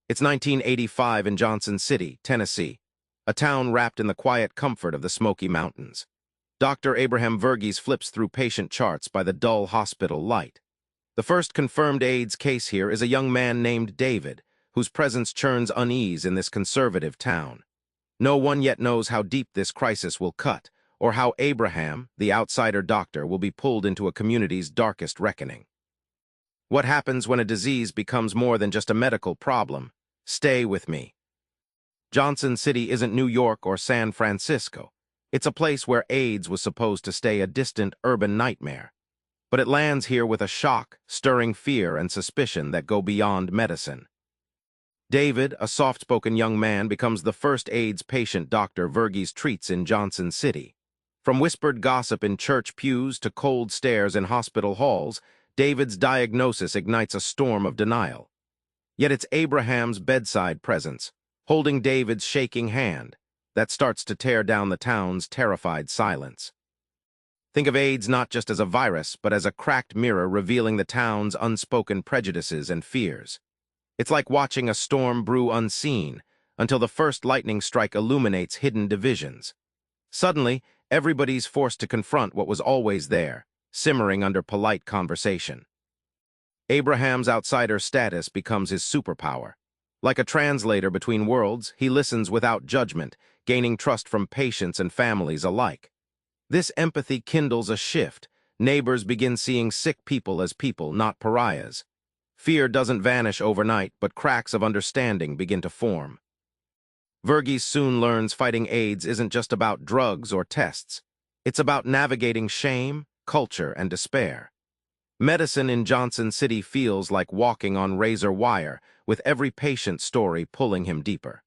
It's 1985 in Johnson City, Tennessee, a town wrapped in the quiet comfort of the Smoky Mountains. Dr. Abraham Verghese flips through patient charts by the dull hospital light. The first confirmed AIDS case here is a young man named David, whose presence churns unease in this conservative town. No one yet knows how deep this crisis will cut, or how Abraham, the outsider doctor, will be pulled into a community's darkest reckoning. What happens when a disease becomes more than just a medical problem? Stay with me. Johnson City isn't New York or San Francisco. It's a place where AIDS was supposed to stay a distant urban nightmare. But it lands here with a shock, stirring fear and suspicion that go beyond medicine. David, a soft-spoken young man, becomes the first AIDS patient Dr. Verghese treats in Johnson City. From whispered gossip in church pews to cold stares in hospital halls, David's diagnosis ignites a storm of denial. Yet it's Abraham's bedside presence, holding David's shaking hand, that starts to tear down the town's terrified silence. Think of AIDS not just as a virus, but as a cracked mirror revealing the town's unspoken prejudices and fears. It's like watching a storm brew unseen, until the first lightning strike illuminates hidden divisions. Suddenly, everybody's forced to confront what was always there, simmering under polite conversation. Abraham's outsider status becomes his superpower. Like a translator between worlds, he listens without judgment, gaining trust from patients and families alike. This empathy kindles a shift. Neighbors begin seeing sick people as people, not pariahs. Fear doesn't vanish overnight, but cracks of understanding begin to form. Verghese soon learns fighting AIDS isn't just about drugs or tests. It's about navigating shame, culture, and despair. Medicine in Johnson City feels like walking on razor wire, with every patient's story pulling him deeper.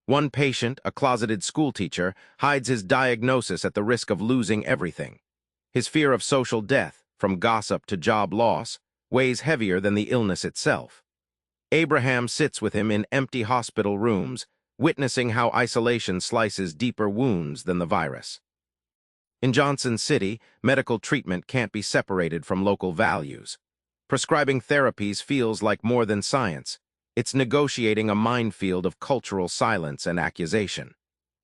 One patient, a closeted schoolteacher, hides his diagnosis at the risk of losing everything. His fear of social death, from gossip to job loss, weighs heavier than the illness itself. Abraham sits with him in empty hospital rooms, witnessing how isolation slices deeper wounds than the virus. In Johnson City, medical treatment can't be separated from local values. Prescribing therapies feels like more than science. It's negotiating a minefield of cultural silence and accusation.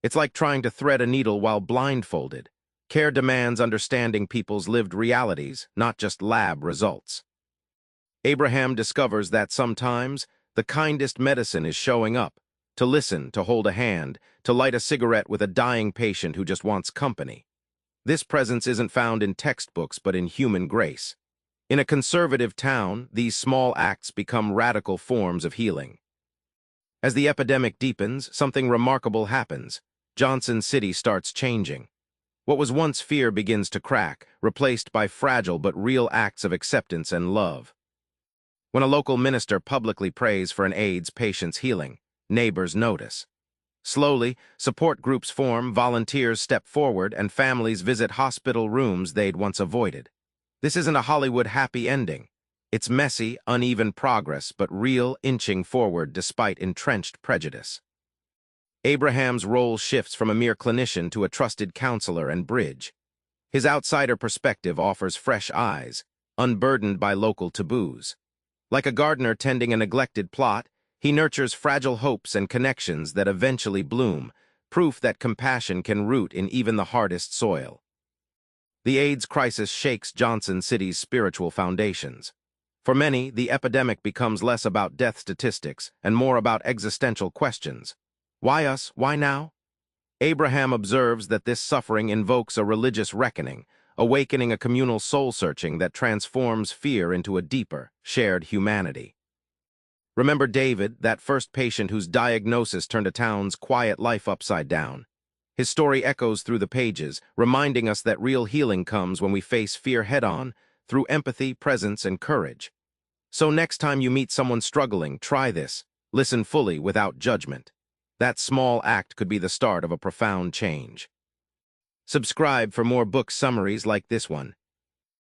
It's like trying to thread a needle while blindfolded. Care demands understanding people's lived realities, not just lab results. Abraham discovers that sometimes the kindest medicine is showing up, to listen, to hold a hand, to light a cigarette with a dying patient who just wants company. This presence isn't found in textbooks but in human grace. In a conservative town, these small acts become radical forms of healing. As the epidemic deepens, something remarkable happens. Johnson City starts changing. What was once fear begins to crack, replaced by fragile but real acts of acceptance and love. When a local minister publicly prays for an AIDS patient's healing, neighbors notice. Slowly, support groups form, volunteers step forward, and families visit hospital rooms they'd once avoided. This isn't a Hollywood happy ending. It's messy, uneven progress, but real inching forward despite entrenched prejudice. Abraham's role shifts from a mere clinician to a trusted counselor and bridge. His outsider perspective offers fresh eyes, unburdened by local taboos. Like a gardener tending a neglected plot, he nurtures fragile hopes and connections that eventually bloom, proof that compassion can root in even the hardest soil. The AIDS crisis shakes Johnson City's spiritual foundations. For many, the epidemic becomes less about death statistics and more about existential questions. Why us? Why now? Abraham observes that this suffering invokes a religious reckoning, awakening a communal soul-searching that transforms fear into a deeper, shared humanity. Remember David, that first patient whose diagnosis turned a town's quiet life upside down. His story echoes through the pages, reminding us that real healing comes when we face fear head-on, through empathy, presence, and courage. So next time you meet someone struggling, try this. Listen fully without judgment. That small act could be the start of a profound change. Subscribe for more book summaries like this one.